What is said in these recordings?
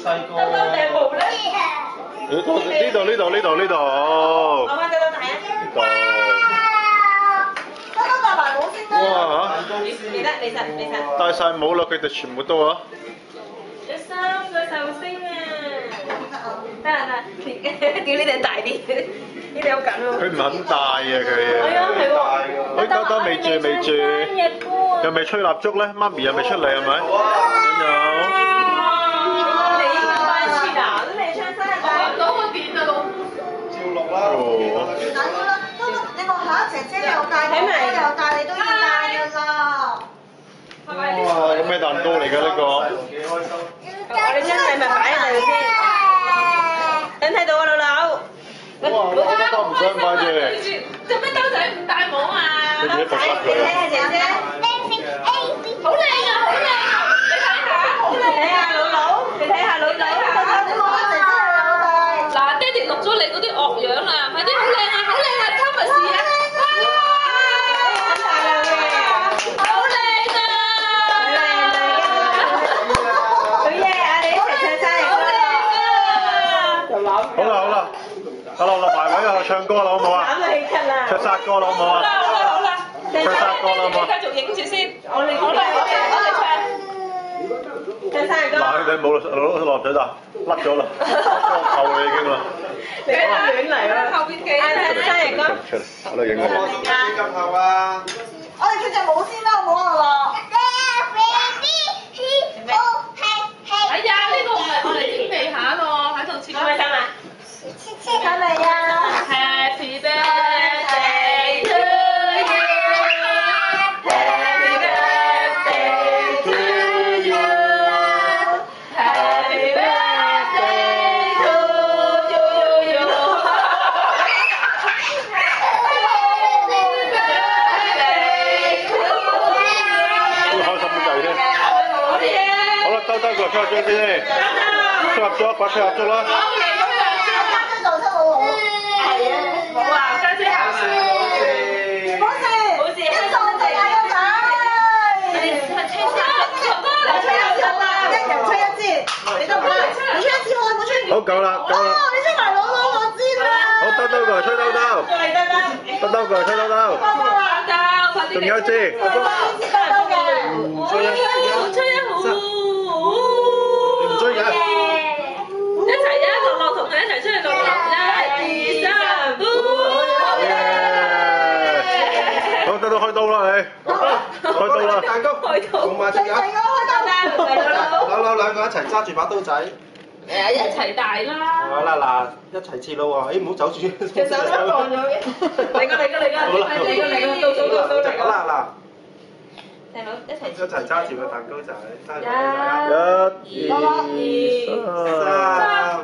細個。兜兜定冇咧？呢度。攞翻兜兜睇啊！呢度。兜兜戴埋帽先啦。哇你實。戴晒帽啦，佢哋全部都啊。有3個壽星啊！得，叫呢頂大啲，呢頂好緊喎。佢唔肯戴啊佢。係啊，係喎。佢兜兜未住，又未吹蠟燭咧，媽咪又未出嚟係咪？有。你快啲啦！都未唱生日歌。攞個電啊，照錄啦。你望下姐姐又戴，哥哥又戴，你都要戴㗎啦。哇！有咩蛋糕嚟㗎呢個？幾開心。我哋將禮物擺喺度先。等睇到啊，老劉。哇！兜唔想快住。做咩兜仔唔戴帽啊？佢自己伏實佢。你睇下姐姐。好靚啊！好靚啊！你睇下，好靚。睇下老劉，你睇下老劉。你望下姐姐又有戴。嗱，爹哋錄咗你嗰啲惡樣啦，快啲好靚啊，好靚啊 ，Thomas 啊，好靚啊！好嘢啊！你一齊唱生日歌啦！就攬。好啦，落埋位啊，唱歌啦好唔好啊？攬到氣咳啦！唱殺歌啦好唔好啊？好啦，唱殺歌啦好唔好？你繼續影住先，我哋唱生日歌。嗱，佢哋冇落水咋，甩咗啦，扣啦已經啦。你亂嚟啦！後邊幾生日歌。出嚟，我都影佢。幾咁後啊？我哋跳隻舞先啦，好唔好啊？哎呀，呢個唔係我哋天地下咯，喺度切開心啊！係咪啊 Happy birthday to you, Happy birthday to you, Happy birthday to you. 開心啲計先。好啦，兜過吹下張先。吹合咗，快吹合咗啦。冇啊，家姐考試。冇事，一撞就大個仔。一人吹一支，你得唔得？你吹一支我，冇吹。好，夠啦。哦，你吹埋攞我支啦。好，兜過嚟吹兜兜。兜過嚟吹兜兜。仲有一支。唔吹啊！吹一好。唔追嘅。一齊啊！樂樂同佢一齊出去樂樂，1、2、3，好，兜開刀啦你。開刀啦。蛋糕。同埋隻眼。兩個一齊揸住把刀仔。一齊大啦！好啦嗱，一齊切咯喎！唔好走住。隻手都放咗嘅。嚟個，倒數嚟個。好啦細佬一齊。一齊揸住個蛋糕仔，揸住1、2、3。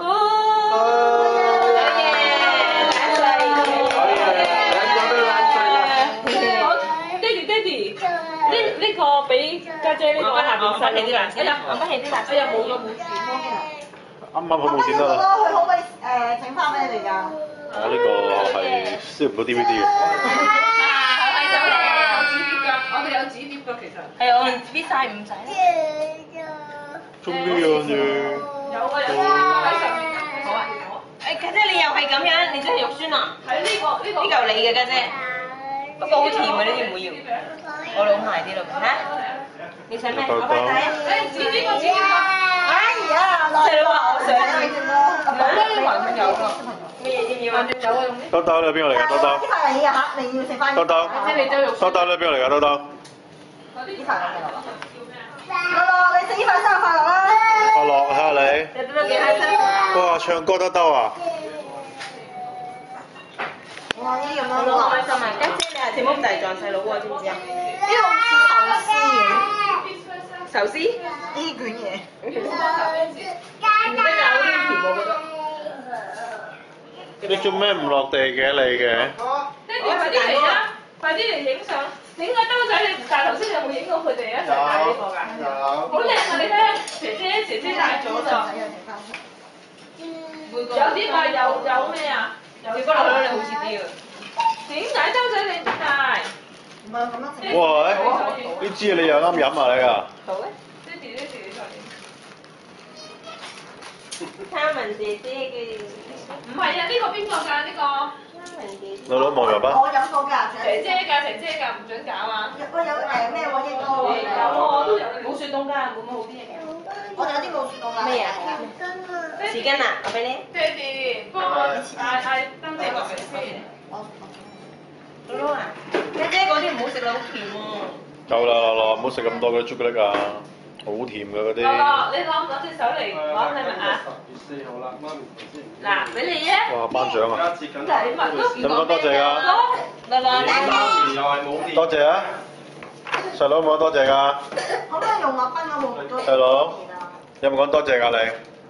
呢個俾家姐呢個下邊分起啲藍色。哎呀，分起啲藍色。哎呀，冇電。啱啱好冇電啦。佢可唔可以整翻俾你哋㗎？我呢個係燒唔到 DVD 嘅。我哋有紙碟㗎，其實。係我哋搣晒唔使。終於啊你。有喺上面㗎。好啊，好。誒家姐你又係咁樣，你真係肉酸啊！喺呢個。呢嚿你嘅家姐，不過好甜啊！呢啲唔會要，我老埋啲咯嚇。你想咩？我快睇啊！紙碟個紙碟個。哎呀，細佬話我想冇啦，你還有㗎。咩嘢要啊？有啊，用呢。兜兜你邊個嚟㗎？兜兜。呢塊係你嘅嚇，你要食翻。兜兜。即係你周肉。兜兜你邊個嚟㗎？兜兜。呢塊係你嘅。樂樂，你食呢塊生日快樂啦！阿樂睇下你。你兜兜幾開心？哇！唱歌兜兜啊！哇！呢啲咁樣好開心啊！家姐你係點樣遞撞細佬喎？知唔知啊？呢個好似壽司嘅。壽司？呢卷嘢。唔得㗎，好甜我覺得。你做咩唔落地嘅你嘅？爹哋快啲嚟啊！快啲嚟影相。點解兜仔你唔帶？頭先你有冇影到佢哋一齊帶呢個㗎？有。好靚啊！你睇下，姐姐帶咗就。有啲話有咩啊？接不落去你好似啲啊！點解兜仔你唔帶？唔係咁樣食。哇！呢支你又啱飲啊你啊！好咧。爹哋你再影。Tham文姐姐嘅，唔係啊，呢個邊個㗎？呢個參文姐姐。老老冇入啊？我飲過㗎，姐姐㗎，姐姐㗎，唔準搞啊！我有咩我亦都我都有冇雪凍㗎，會唔會好啲嘅？我有啲冇雪凍㗎。咩啊？匙羹啊，我俾你。爹哋，幫我嗌登地落嚟先。老老啊，姐姐嗰啲唔好食啦，好甜喎。夠啦，樂樂，唔好食咁多嗰啲朱古力啊，好甜嘅嗰啲。樂樂，你攞隻手嚟攞禮物啊！ 10月4號啦，媽咪頭先。嗱，俾你啊！哇，頒獎啊！而家接緊禮物都有冇講多謝啊？樂樂，媽咪又係冇電。多謝啊！細佬有冇講多謝㗎？可唔可以用我分我冇多？細佬有冇講多謝㗎你？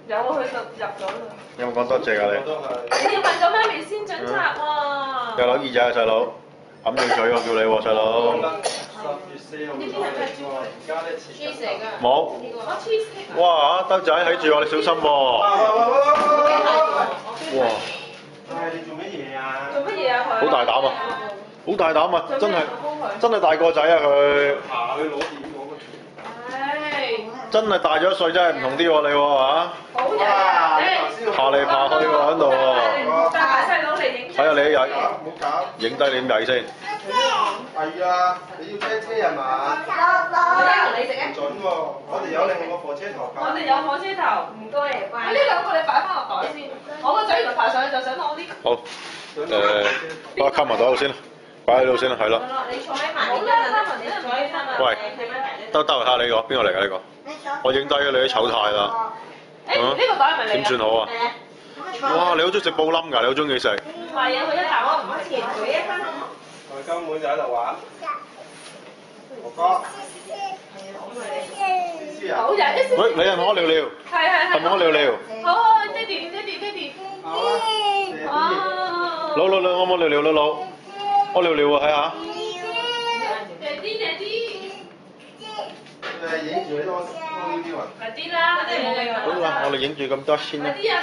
有佢就入咗啦。有冇講多謝㗎你？我都係。你要問咗媽咪先準測喎。有攞耳仔啊，細佬，揞住嘴我叫你喎，細佬。 10月4號而家咧切緊。cheese 嚟㗎。冇。我 cheese。哇！兜仔睇住我，你小心喎。哇！唉，你做乜嘢啊？做乜嘢啊佢？好大膽啊！好大膽啊！真係大個仔啊佢。爬去攞電嗰個。唉，真係大咗一歲，真係唔同啲喎你喎嚇。好人。爬嚟爬去喎喺度喎。帶埋細佬嚟影。睇下你曳，唔好搞。影低你點曳先。係啊，你要車車係嘛？我一同你食啊！唔準喎，我哋有另外個火車頭我哋有火車頭。唔該嚟啊！呢兩個你擺翻落袋先。我個仔原來爬上去就想攞啲。好，幫我溝埋袋度先啦，擺喺度先啦，係啦。你坐喺埋邊啊？你坐喺三啊。喂，兜下你個，邊個嚟㗎呢個？我影低咗你啲醜態啦。誒，呢個袋係咪你？點算好啊？哇！你好中意食布冧㗎，你好中意食。唔係啊，佢一啖我唔可以佢一分。我根本就喺度玩。哥哥。思啊。好人一喂，你係咪屙尿尿？係。係咪屙尿尿？好，爹哋。哦。老，我冇尿尿，老，屙尿尿啊，睇下。爹哋。誒，影住呢啲雲。快啲啦！好啦，我哋影住咁多先啦。快啲啊！